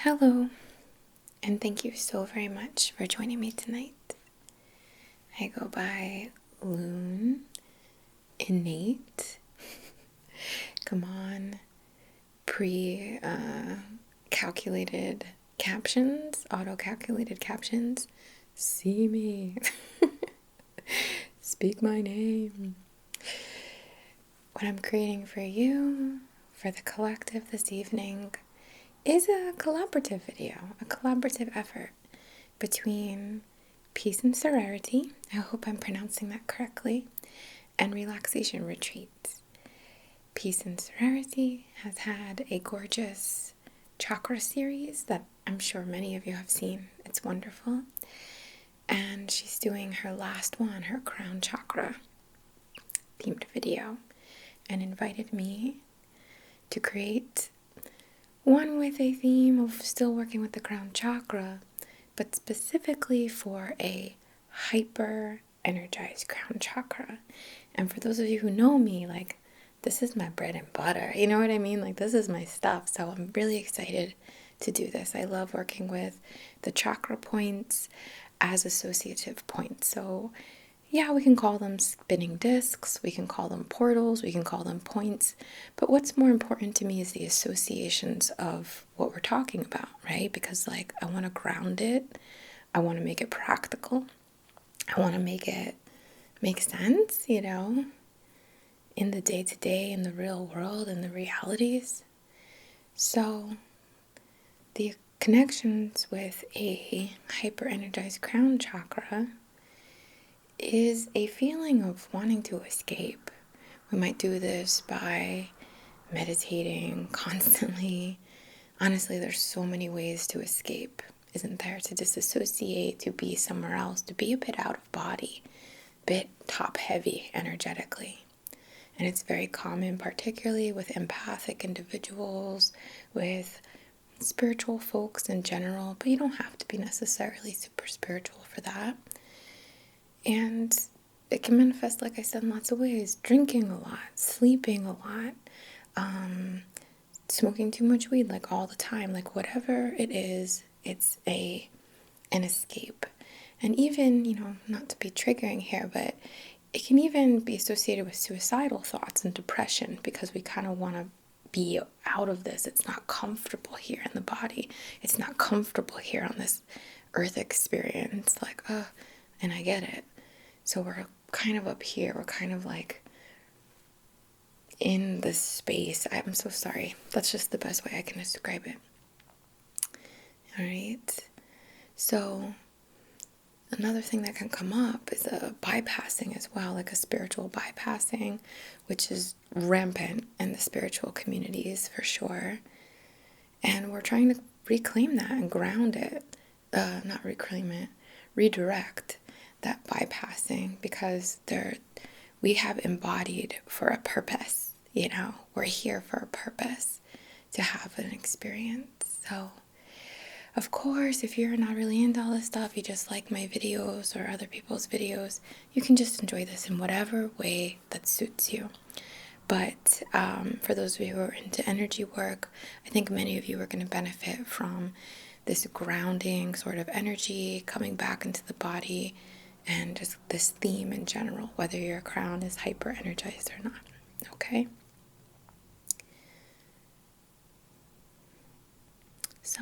Hello, and thank you so very much for joining me tonight. I go by Loon, Innate, come on, calculated captions, auto-calculated captions, see me, speak my name. What I'm creating for you, for the collective this evening, is a collaborative video, a collaborative effort between Peace and Saraity, I hope I'm pronouncing that correctly, and Relaxation retreats. Peace and Saraity has had a gorgeous chakra series that I'm sure many of you have seen. It's wonderful. And she's doing her last one, her crown chakra themed video, and invited me to create one with a theme of still working with the crown chakra, but specifically for a hyper energized crown chakra. And for those of you who know me, like, this is my bread and butter. You know what I mean? Like, this is my stuff. So I'm really excited to do this. I love working with the chakra points as associative points. So yeah, we can call them spinning discs, we can call them portals, we can call them points, but what's more important to me is the associations of what we're talking about, right? Because, like, I want to ground it, I want to make it practical, I want to make it make sense, you know, in the day-to-day, in the real world, in the realities. So the connections with a hyper-energized crown chakra is a feeling of wanting to escape. We might do this by meditating constantly. Honestly, there's so many ways to escape, isn't there? To disassociate, to be somewhere else, to be a bit out of body, a bit top heavy energetically. And it's very common, particularly with empathic individuals, with spiritual folks in general, but you don't have to be necessarily super spiritual for that. And it can manifest, like I said, in lots of ways. Drinking a lot, sleeping a lot, smoking too much weed, like all the time. Like, whatever it is, it's an escape. And even, you know, not to be triggering here, but it can even be associated with suicidal thoughts and depression, because we kind of want to be out of this. It's not comfortable here in the body. It's not comfortable here on this earth experience. Like, and I get it. So we're kind of up here. We're kind of like in this space. I'm so sorry. That's just the best way I can describe it. All right. So another thing that can come up is a bypassing as well, like a spiritual bypassing, which is rampant in the spiritual communities for sure. And we're trying to reclaim that and ground it. Not reclaim it, redirect that bypassing, because we have embodied for a purpose, you know, we're here for a purpose, to have an experience. So of course, if you're not really into all this stuff, you just like my videos or other people's videos, you can just enjoy this in whatever way that suits you. But for those of you who are into energy work, I think many of you are going to benefit from this grounding sort of energy coming back into the body, and just this theme in general, whether your crown is hyper energized or not. Okay? So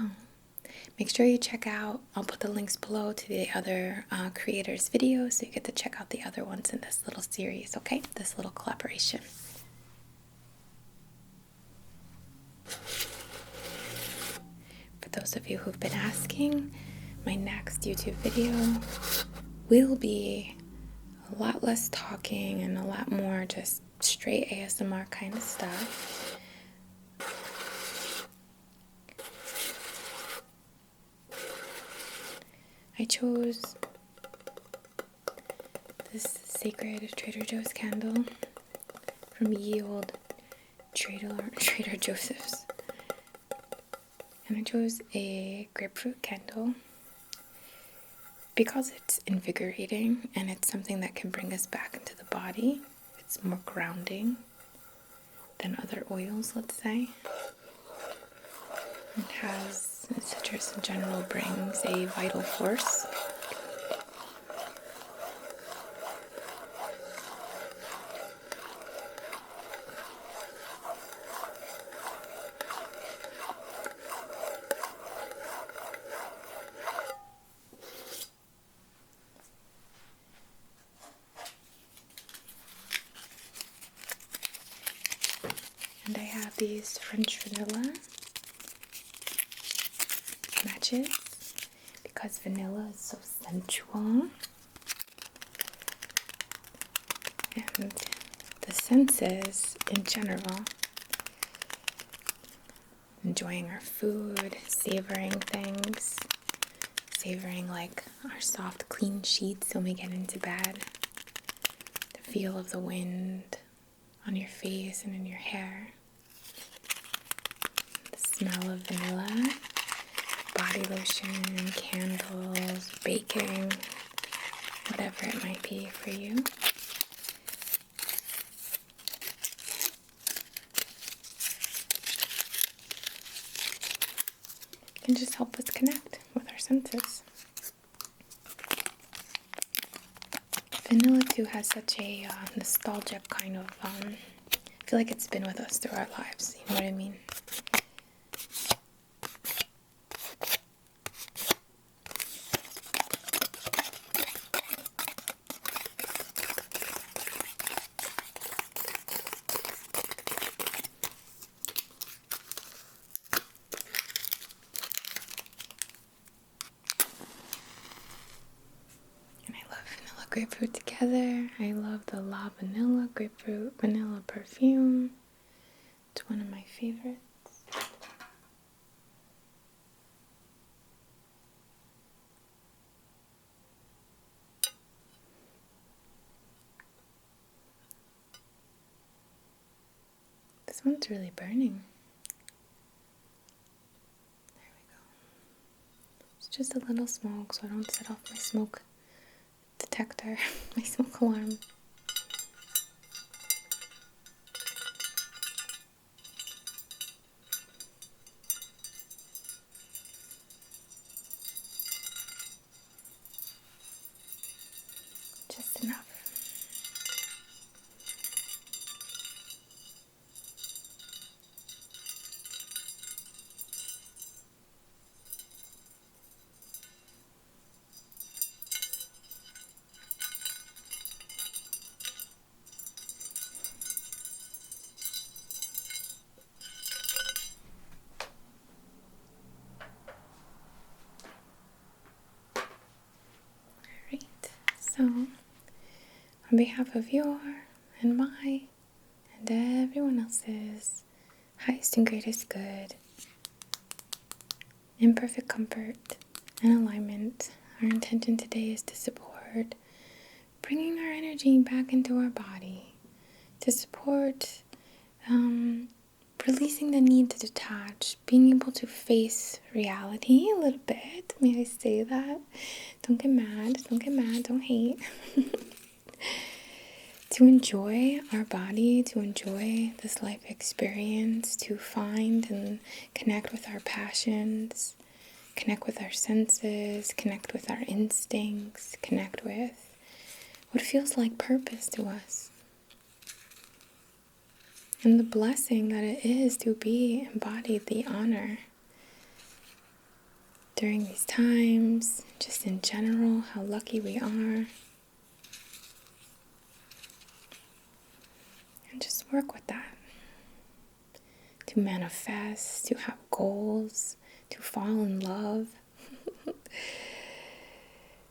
make sure you check out, I'll put the links below to the other creators' videos, so you get to check out the other ones in this little series, okay? This little collaboration. For those of you who've been asking, my next YouTube video will be a lot less talking and a lot more just straight ASMR kind of stuff. I chose this sacred Trader Joe's candle from ye old Trader Joseph's. And I chose a grapefruit candle because it's invigorating and it's something that can bring us back into the body. It's more grounding than other oils, let's say. It has and citrus in general brings a vital force. And I have these French vanilla matches because vanilla is so sensual. And the senses in general, enjoying our food, savoring things, savoring like our soft, clean sheets when we get into bed, the feel of the wind on your face and in your hair, the smell of vanilla, body lotion, candles, baking, whatever it might be for you. It can just help us connect with our senses. Vanilla too has such a nostalgic kind of, I feel like it's been with us through our lives, you know what I mean? Grapefruit together. I love the La Vanilla grapefruit vanilla perfume. It's one of my favorites. This one's really burning. There we go. It's just a little smoke so I don't set off my smoke detector, my smoke alarm. Just enough. So, on behalf of your and my and everyone else's highest and greatest good, in perfect comfort and alignment, our intention today is to support bringing our energy back into our body, to support releasing the need to detach, being able to face reality a little bit. May I say that? Don't get mad, don't hate. To enjoy our body, to enjoy this life experience, to find and connect with our passions, connect with our senses, connect with our instincts, connect with what feels like purpose to us. And the blessing that it is to be embodied, the honor during these times, just in general, how lucky we are. And just work with that. To manifest, to have goals, to fall in love,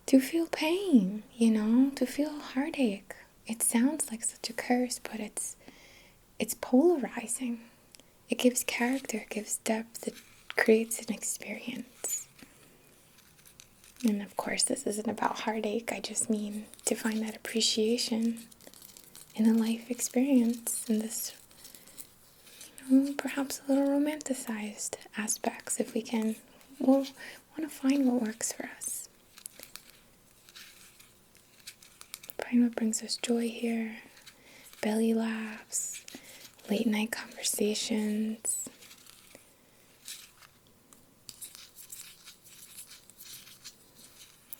to feel pain, to feel heartache. It sounds like such a curse, but it's polarizing. It gives character, it gives depth, it creates an experience. And of course, this isn't about heartache. I just mean to find that appreciation in a life experience, in this, perhaps a little romanticized aspects, if we can. We'll want to find what works for us. Find what brings us joy here. Belly laughs, late night conversations,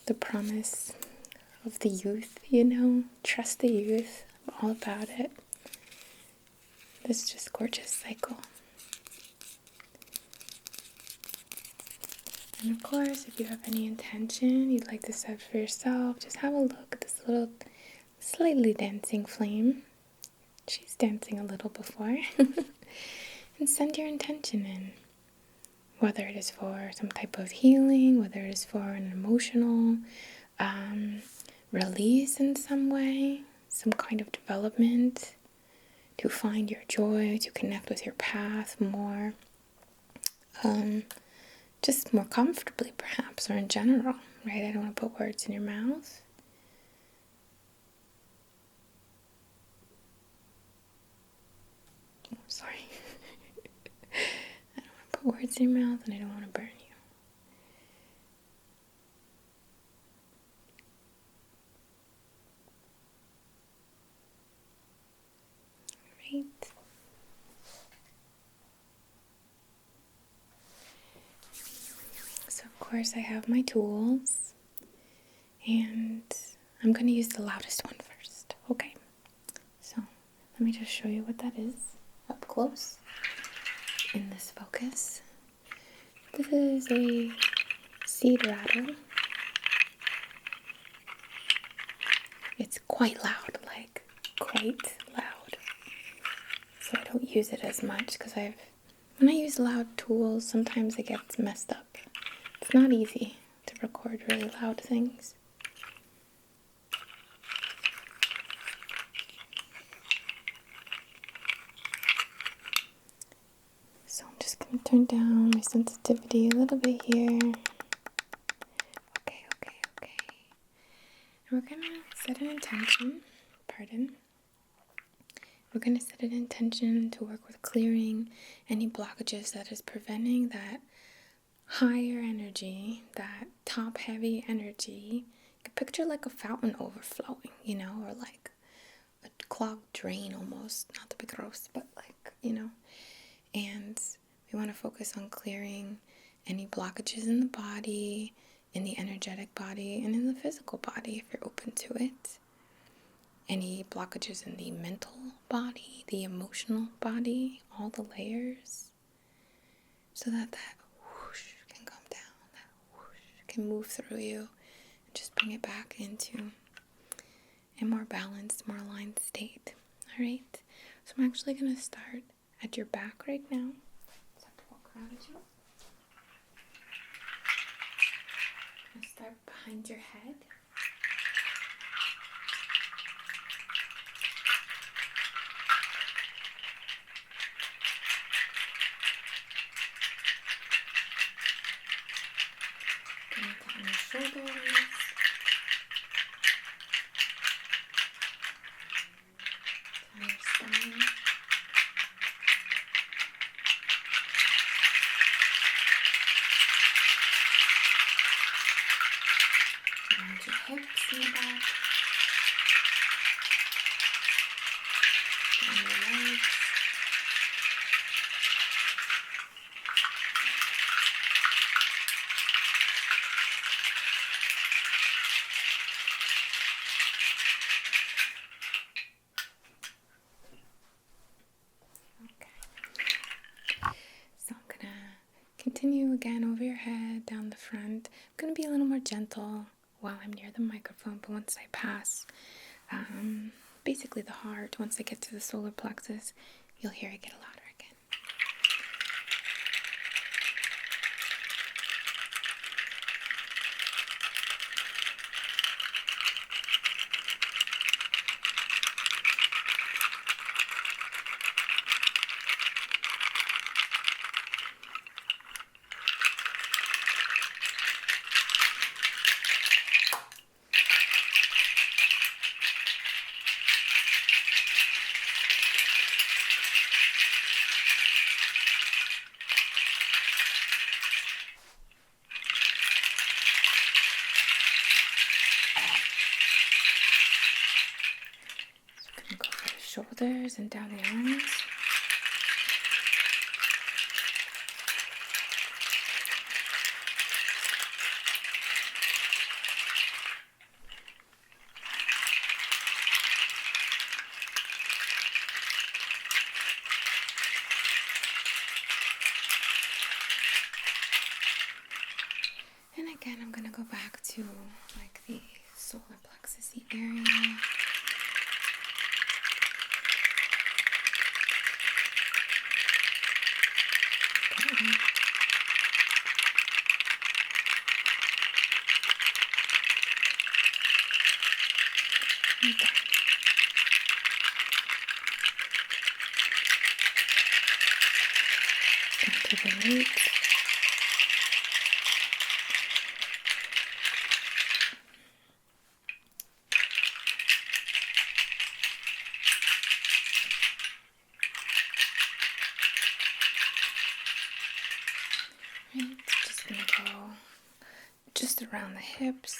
the promise of the youth, trust the youth. I'm all about it. This is just gorgeous cycle. And of course, if you have any intention you'd like to set for yourself, just have a look at this little slightly dancing flame. She's dancing a little before. And send your intention in. Whether it is for some type of healing, whether it is for an emotional release in some way, some kind of development, to find your joy, to connect with your path more, just more comfortably perhaps, or in general, right? I don't want to put words in your mouth. Oh, sorry. I don't want to put words in your mouth, and I don't want to burn you. Right. So of course I have my tools, and I'm going to use the loudest one first, okay? So let me just show you what that is up close in this focus. This is a seed rattle. It's quite loud, like quite loud. So I don't use it as much because when I use loud tools, sometimes it gets messed up. It's not easy to record really loud things. So I'm just going to turn down my sensitivity a little bit here. Okay. And we're going to set an intention. We're going to set an intention to work with clearing any blockages that is preventing that higher energy, that top-heavy energy. You can picture like a fountain overflowing, or like a clogged drain almost. Not to be gross, but like, And we want to focus on clearing any blockages in the body, in the energetic body, and in the physical body if you're open to it. Any blockages in the mental body, the emotional body, all the layers, so that whoosh can come down, that whoosh can move through you, and just bring it back into a more balanced, more aligned state. All right? So I'm actually going to start at your back right now. Just have to walk around at you. I'm going to start behind your head. Down your shoulders, down your spine, around your hips in the back, down your legs. Continue again over your head, down the front. I'm going to be a little more gentle while I'm near the microphone, but once I pass basically the heart, once I get to the solar plexus, you'll hear it get louder again. Shoulders and down the arms. And again, I'm going to go back to like the solar plexus area. Okay. Back to the roots. Right, just gonna go just around the hips.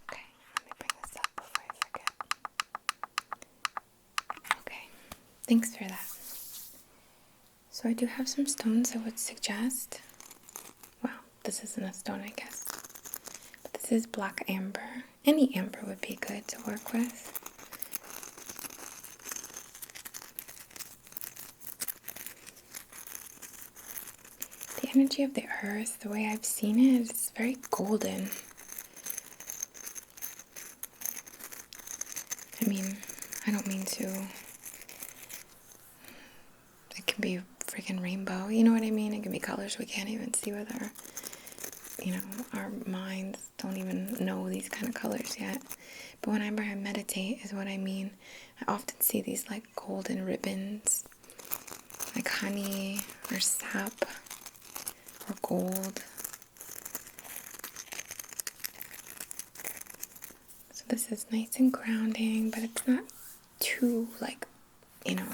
Okay, let me bring this up before I forget. Okay, thanks for that. So I do have some stones I would suggest. Well, this isn't a stone, I guess. But this is black amber. Any amber would be good to work with. The energy of the earth, the way I've seen it, is very golden. I mean, I don't mean to. It can be a freaking rainbow, you know what I mean? It can be colors we can't even see with our minds don't even know these kind of colors yet. But whenever I meditate is what I mean. I often see these like golden ribbons, like honey or sap or gold. So this is nice and grounding, but it's not too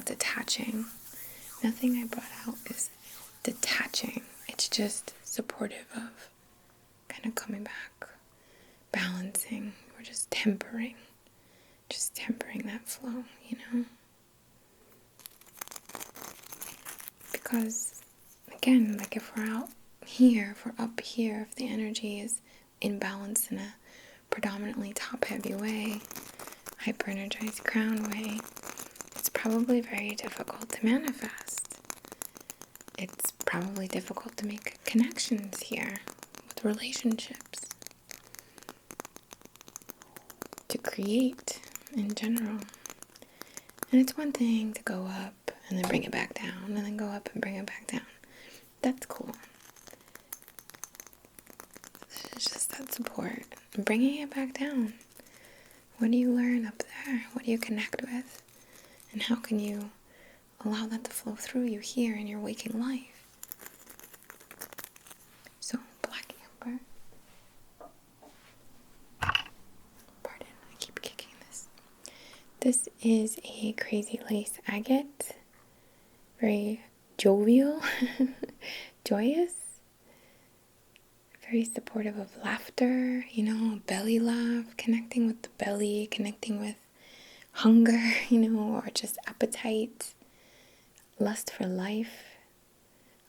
detaching. Nothing I brought out is detaching. It's just supportive of kind of coming back, balancing, or just tempering that flow, Because, again, like if we're out here, if we're up here, if the energy is imbalanced in a predominantly top-heavy way, hyper-energized crown way, it's probably very difficult to manifest. It's probably difficult to make connections here with relationships, to create in general. And it's one thing to go up and then bring it back down, and then go up and bring it back down. That's cool. It's just that support. And bringing it back down. What do you learn up there? What do you connect with? And how can you allow that to flow through you here in your waking life? So, black amber. Pardon, I keep kicking this. This is a crazy lace agate. Very jovial, joyous. Very supportive of laughter, belly laugh, connecting with the belly, connecting with hunger, or just appetite, lust for life,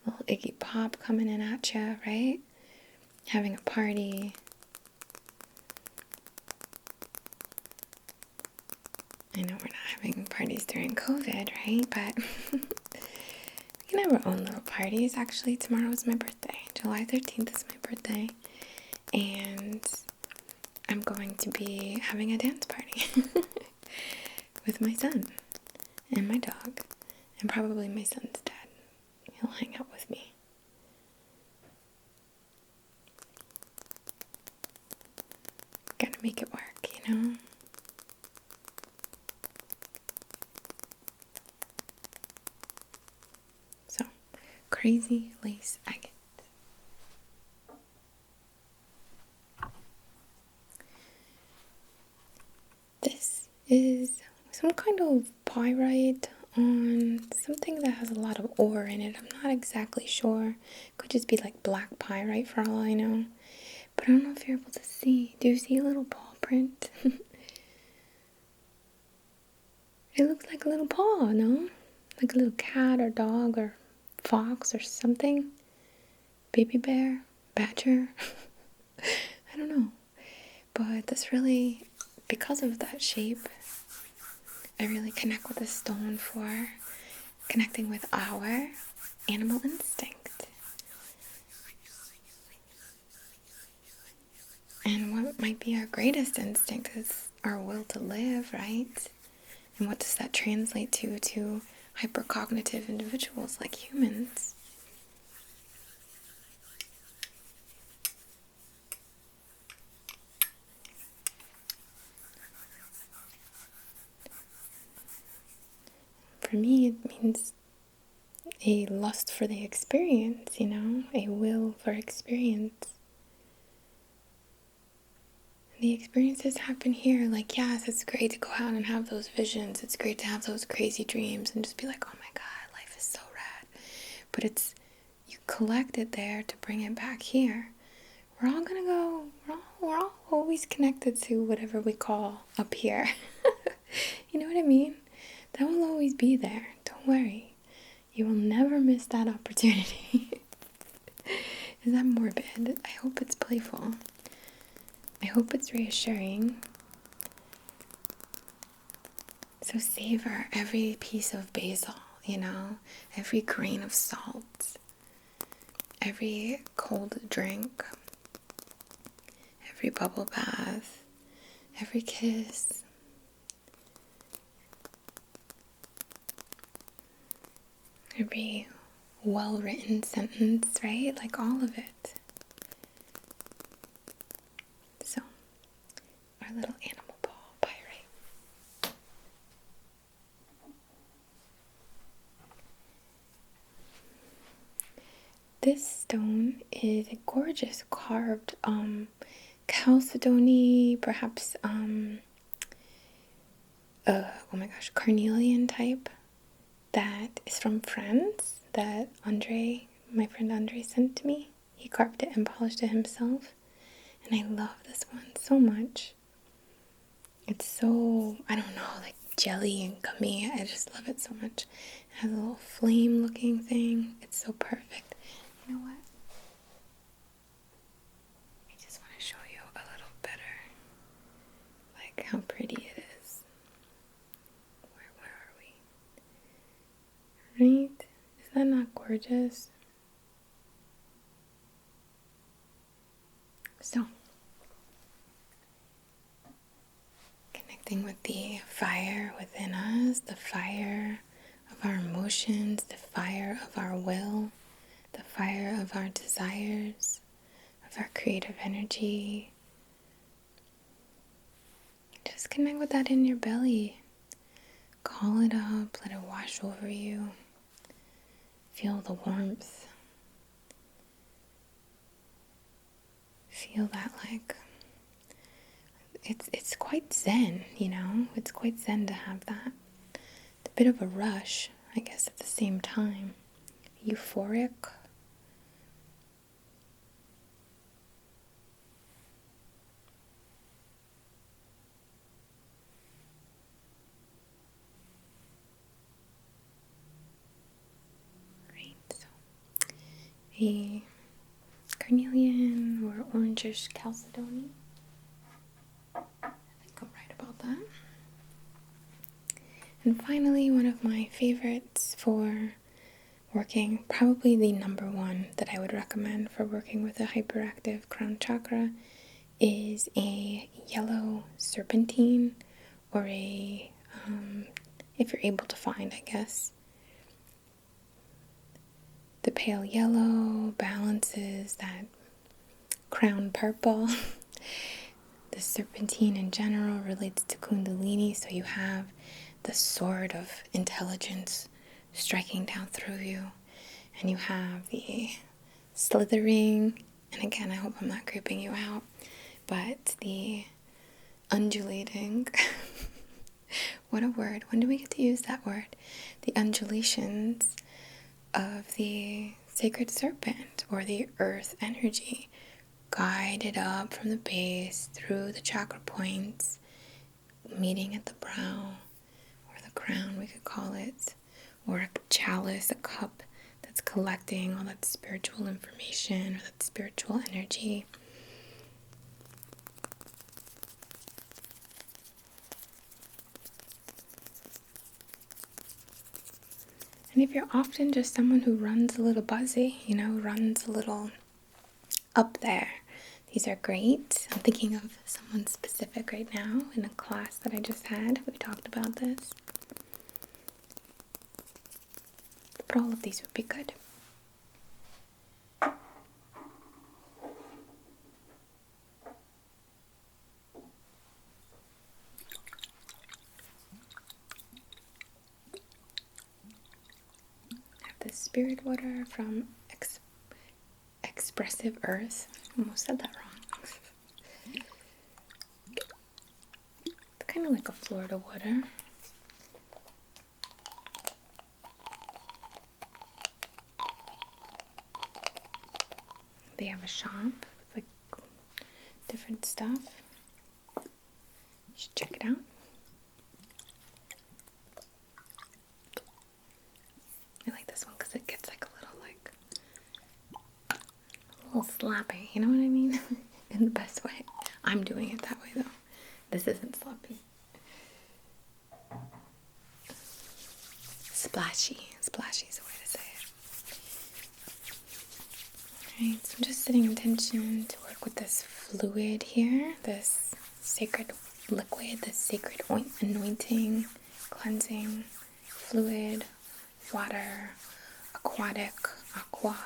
a little Iggy Pop coming in at you, right? Having a party. I know we're not having parties during COVID, right? But we can have our own little parties. Actually, tomorrow is my birthday. July 13th is my birthday. And I'm going to be having a dance party with my son and my dog. And probably my son's dad. He'll hang out with me. Gotta make it work, So, crazy lace agate. is some kind of pyrite on something that has a lot of ore in it. I'm not exactly sure. Could just be like black pyrite for all I know. But I don't know if you're able to see. Do you see a little paw print? It looks like a little paw, no? Like a little cat or dog or fox or something. Baby bear, badger. I don't know. But this really, because of that shape, I really connect with the stone for connecting with our animal instinct. And what might be our greatest instinct is our will to live, right? And what does that translate to hypercognitive individuals like humans? For me, it means a lust for the experience, a will for experience. The experiences happen here. Like, yes, it's great to go out and have those visions. It's great to have those crazy dreams and just be like, oh my God, life is so rad. But you collect it there to bring it back here. We're all gonna go, we're all always connected to whatever we call up here. You know what I mean? That will always be there. Don't worry. You will never miss that opportunity. Is that morbid? I hope it's playful. I hope it's reassuring. So savor every piece of basil, every grain of salt, every cold drink, every bubble bath, every kiss. Every well-written sentence, right? Like all of it. So, our little animal paw pyrite. This stone is a gorgeous carved chalcedony, perhaps carnelian type that is from France that my friend Andre sent to me. He carved it and polished it himself. And I love this one so much. It's so, I don't know, like jelly and gummy. I just love it so much. It has a little flame looking thing. It's so perfect. You know what? I just want to show you a little better, like how pretty it is. Where are we? Right? Is that not gorgeous? So, connecting with the fire within us, the fire of our emotions, the fire of our will, the fire of our desires, of our creative energy. Just connect with that in your belly. Call it up, let it wash over you. Feel the warmth. Feel that it's quite zen, It's quite zen to have that. It's a bit of a rush, I guess, at the same time. Euphoric. Right, so a carnelian or orangish chalcedony. I think I'm right about that. And finally, one of my favorites for working, probably the number one that I would recommend for working with a hyperactive crown chakra, is a yellow serpentine, or if you're able to find, I guess. The pale yellow balances that crown purple. The serpentine in general relates to Kundalini, so you have the sword of intelligence striking down through you, and you have the slithering, and again, I hope I'm not creeping you out, but the undulating What a word. When do we get to use that word? The undulations of the sacred serpent, or the earth energy, guided up from the base through the chakra points, meeting at the brow, or the crown, we could call it, or a chalice, a cup that's collecting all that spiritual information or that spiritual energy. And if you're often just someone who runs a little buzzy, runs a little up there, these are great. I'm thinking of someone specific right now in a class that I just had. We talked about this. But all of these would be good. The spirit water from Expressive Earth. Almost said that wrong. It's kind of like a Florida water. They have a shop with like different stuff. You should check it out. I like this one because it gets like a little sloppy, you know what I mean? In the best way. I'm doing it that way though. This isn't sloppy. Splashy. Splashy is the way to say it. Alright, so I'm just setting intention to work with this fluid here, this sacred liquid, this sacred anointing, cleansing fluid, water, aquatic, aqua.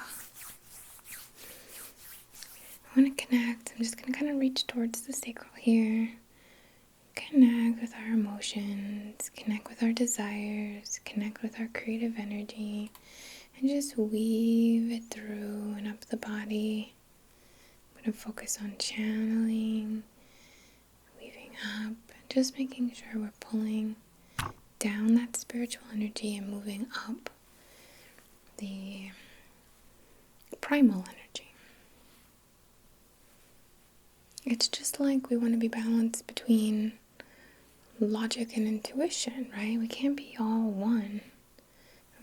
I want to connect. I'm just going to kind of reach towards the sacral here. Connect with our emotions, connect with our desires, connect with our creative energy, and just weave it through and up the body. I'm going to focus on channeling, weaving up, and just making sure we're pulling down that spiritual energy and moving up the primal energy. It's just like we want to be balanced between logic and intuition, right? We can't be all one.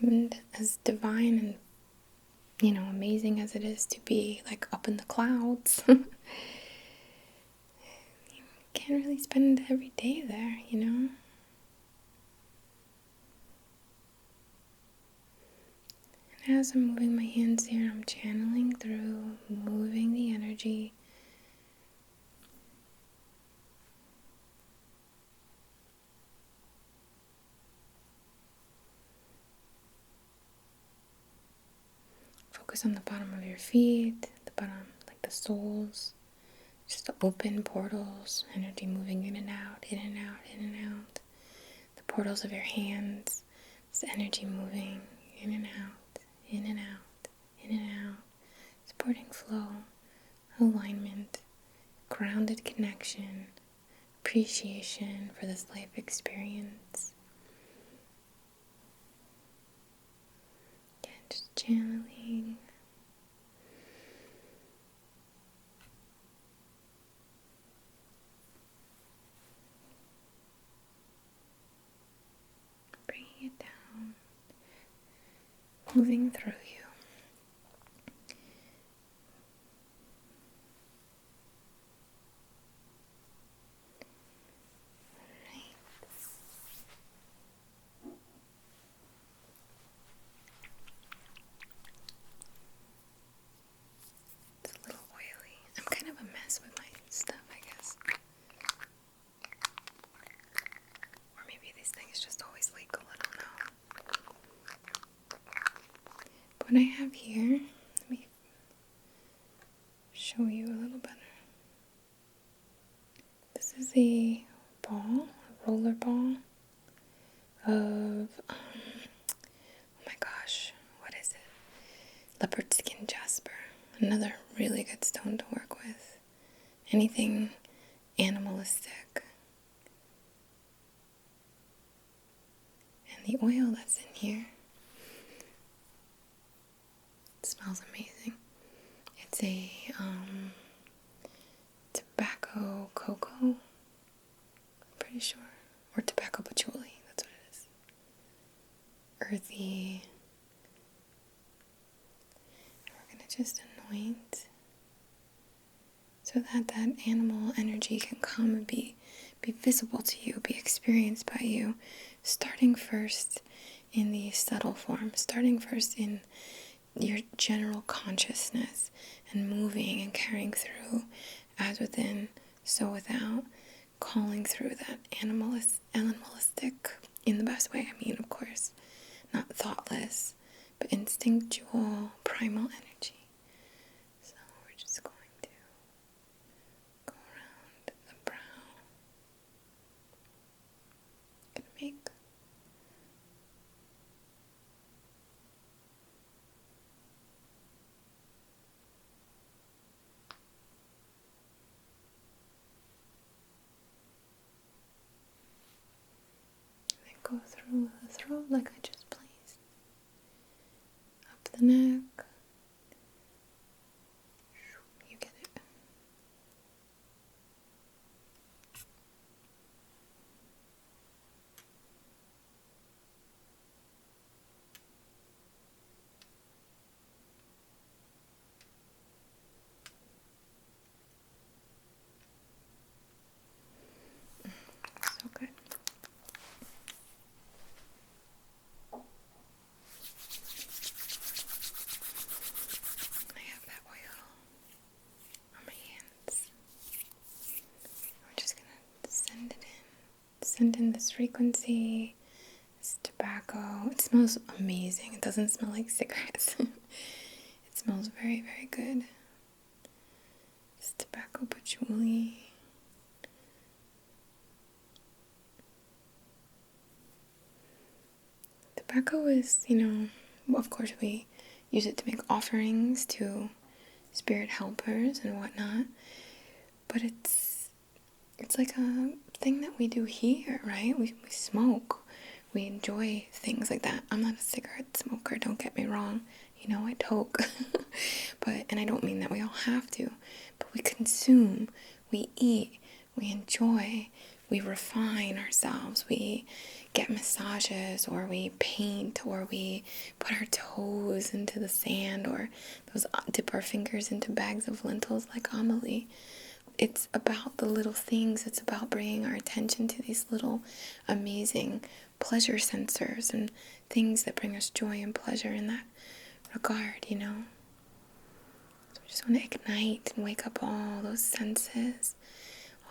And as divine and, amazing as it is to be like up in the clouds, you can't really spend every day there, And as I'm moving my hands here, I'm channeling through, moving the energy. Focus on the bottom of your feet, the bottom, like the soles, just the open portals, energy moving in and out, in and out, in and out. The portals of your hands, this energy moving in and out, in and out, in and out, supporting flow, alignment, grounded connection, appreciation for this life experience. Again, just channeling. Bringing it down, moving through you. With my stuff, I guess. Or maybe these things just always leak a little, no. But what I have here, let me show you a little better. This is a ball, a roller ball of, oh my gosh, what is it? Leopard skin jasper. Another really good stone to work with. Anything animalistic. the oil that's in here. It smells amazing. It's a tobacco cocoa, I'm pretty sure. Or tobacco patchouli, that's what it is. Earthy. We're going to just anoint so that that animal energy can come and be visible to you, be experienced by you, starting first in the subtle form, starting first in your general consciousness, and moving and carrying through as within, so without, calling through that animalistic, in the best way, I mean, of course, not thoughtless, but instinctual, primal energy. So we're just going to go around the brow. Gonna make go through the throat like I just placed, up the neck. You get it. So good. I have that oil on my hands. We're just gonna send it in. Send in this frequency, this tobacco. It smells amazing. It doesn't smell like cigarettes. It smells very, very good. This tobacco patchouli. Tobacco is, well, of course we use it to make offerings to spirit helpers and whatnot, but it's like a thing that we do here, right? We smoke. We enjoy things like that. I'm not a cigarette smoker, don't get me wrong. I toke. And I don't mean that we all have to, but we consume, we eat, we enjoy, we refine ourselves, we get massages, or we paint, or we put our toes into the sand, or dip our fingers into bags of lentils like Amelie. It's about the little things. It's about bringing our attention to these little amazing pleasure sensors and things that bring us joy and pleasure in that regard, So we just want to ignite and wake up all those senses,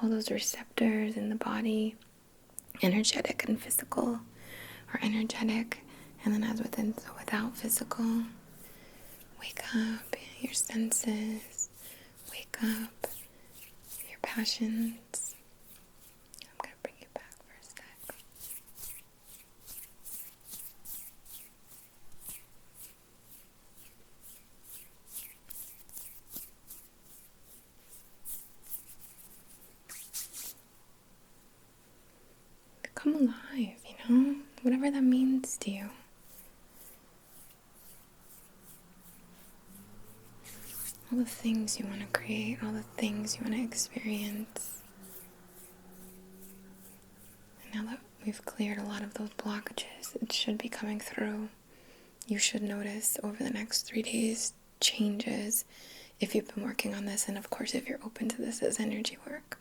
all those receptors in the body, energetic and physical, or energetic, and then as within, so without physical. Wake up your senses, wake up your passions. I'm going to bring you back for a sec. Come alive, whatever that means to you. All the things you want to create, all the things you want to experience. And now that we've cleared a lot of those blockages, it should be coming through. You should notice over the next 3 days changes if you've been working on this, and of course if you're open to this as energy work.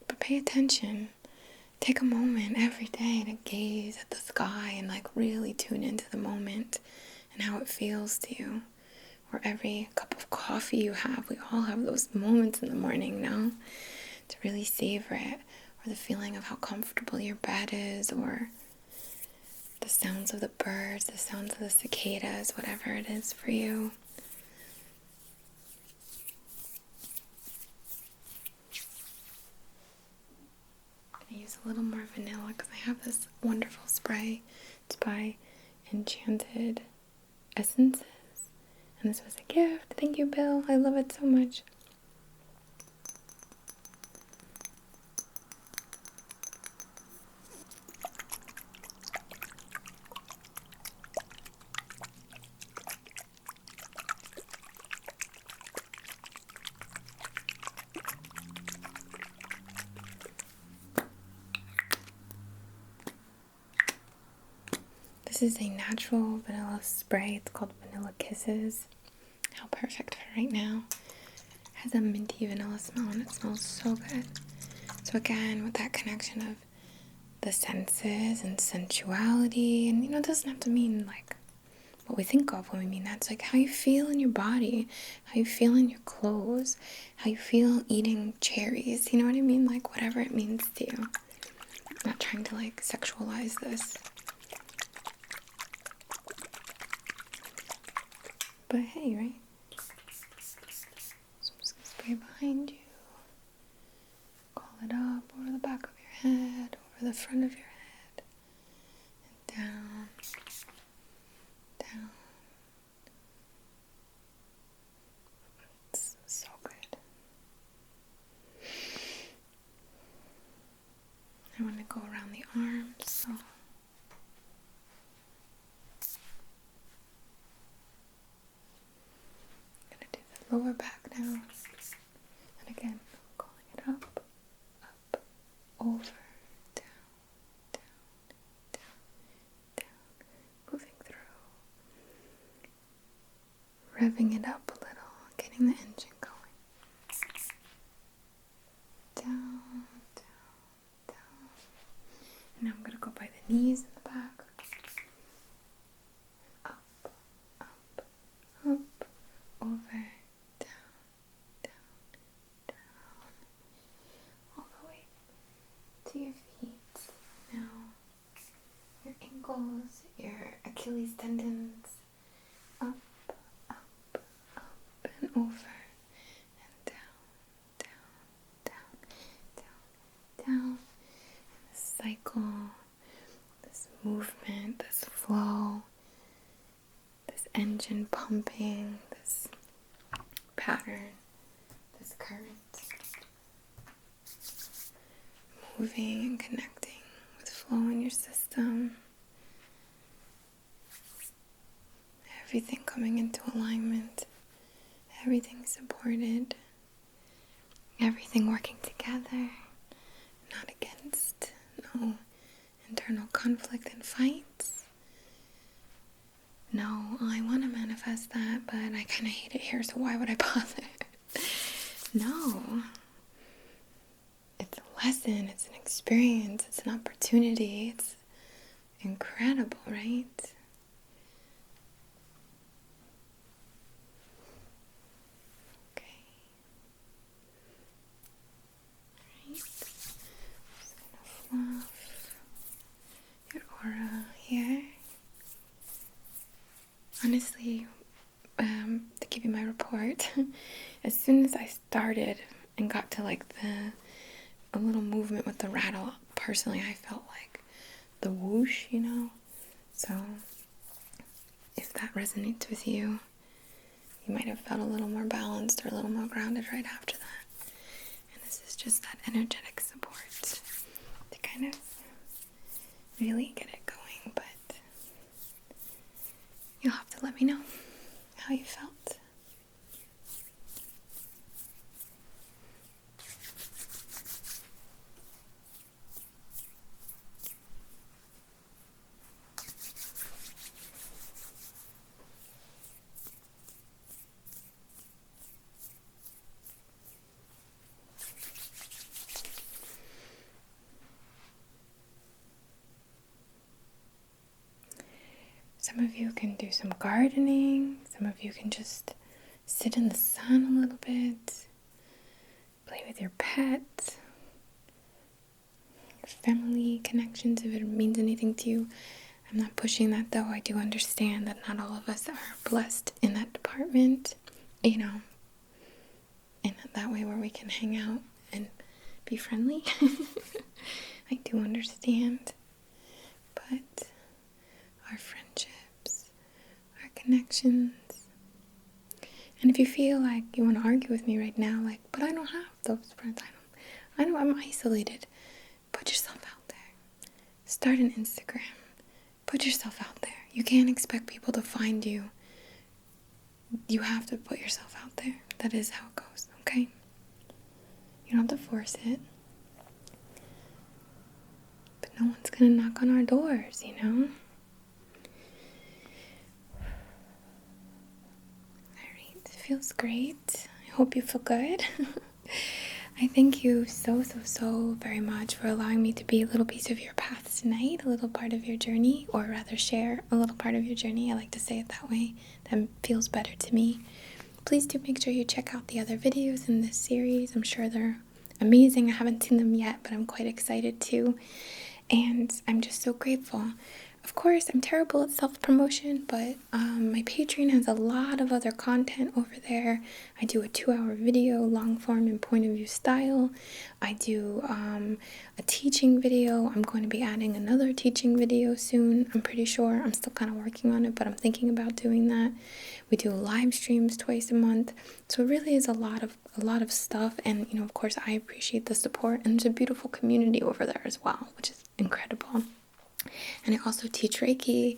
But pay attention. Take a moment every day to gaze at the sky and really tune into the moment and how it feels to you. Or every cup of coffee you have, we all have those moments in the morning, to really savor it. Or the feeling of how comfortable your bed is, or the sounds of the birds, the sounds of the cicadas, whatever it is for you. I'm going to use a little more vanilla because I have this wonderful spray. It's by Enchanted Essences. And this was a gift. Thank you, Bill. I love it so much. This is a natural vanilla spray. It's called Vanilla Kisses. How perfect for right now. It has a minty vanilla smell and it smells so good. So again, with that connection of the senses and sensuality, and it doesn't have to mean like what we think of when we mean that. It's like how you feel in your body, how you feel in your clothes, how you feel eating cherries, you know what I mean? Like whatever it means to you. I'm not trying to like sexualize this. But hey, right? So I'm just gonna spray behind you. Call it up over the back of your head, over the front of your head, and down, down. It's so good. I want to go around the arms, so I'm gonna do the lower back now. And again, calling it up, up, over, down, down, down, down, moving through, revving it up a little, getting the engine going. Down, down, down. And now I'm going to go by the knees in the back. Up, up, up, over, down, down, down. All the way to your feet. Now, your ankles, your Achilles tendons. Up, up, up, and over. And down, down, down, down, down. This cycle, this movement, this flow, this engine pumping, this pattern, this current, moving and connecting with flow in your system. Everything coming into alignment, everything supported, everything working together, not against, no internal conflict and fights. No, I want to manifest that, but I kind of hate it here, so why would I bother? No. It's a lesson, it's an experience, it's an opportunity, it's incredible, right? Okay. Alright. Just gonna fluff your aura here. Honestly, to give you my report, as soon as I started and got to like a little movement with the rattle, personally I felt like the whoosh, so if that resonates with you, you might have felt a little more balanced or a little more grounded right after that. And this is just that energetic support to kind of really get it going, but you'll have to let me know how you felt. Some of you can do some gardening. Some of you can just sit in the sun a little bit. Play with your pet. Your family connections, if it means anything to you. I'm not pushing that though. I do understand that not all of us are blessed in that department. In that way where we can hang out and be friendly. I do understand. But our friendships, our connections. And if you feel like you want to argue with me right now, like, but I don't have those friends. I know I'm isolated. Put yourself out there. Start an Instagram. Put yourself out there. You can't expect people to find you. You have to put yourself out there. That is how it goes, okay? You don't have to force it. But no one's gonna knock on our doors, feels great. I hope you feel good. I thank you so, so, so very much for allowing me to be a little piece of your path tonight, a little part of your journey, or rather share a little part of your journey. I like to say it that way. That feels better to me. Please do make sure you check out the other videos in this series. I'm sure they're amazing. I haven't seen them yet, but I'm quite excited too. And I'm just so grateful. Of course, I'm terrible at self-promotion, but my Patreon has a lot of other content over there. I do a 2-hour video, long form and point of view style. I do a teaching video. I'm going to be adding another teaching video soon, I'm pretty sure. I'm still kind of working on it, but I'm thinking about doing that. We do live streams twice a month. So it really is a lot of stuff. And, of course, I appreciate the support. And there's a beautiful community over there as well, which is incredible. And I also teach Reiki,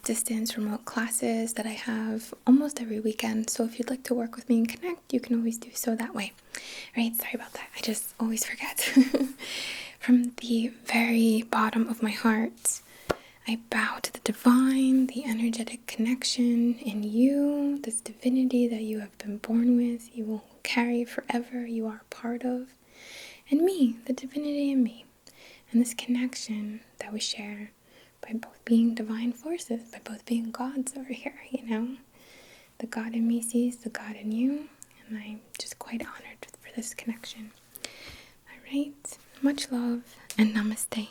distance remote classes that I have almost every weekend. So if you'd like to work with me and connect, you can always do so that way. Right? Sorry about that. I just always forget. From the very bottom of my heart, I bow to the divine, the energetic connection in you, this divinity that you have been born with, you will carry forever, you are a part of, and me, the divinity in me. And this connection that we share by both being divine forces, by both being gods over here, The God in me sees the God in you, and I'm just quite honored for this connection. All right, much love and namaste.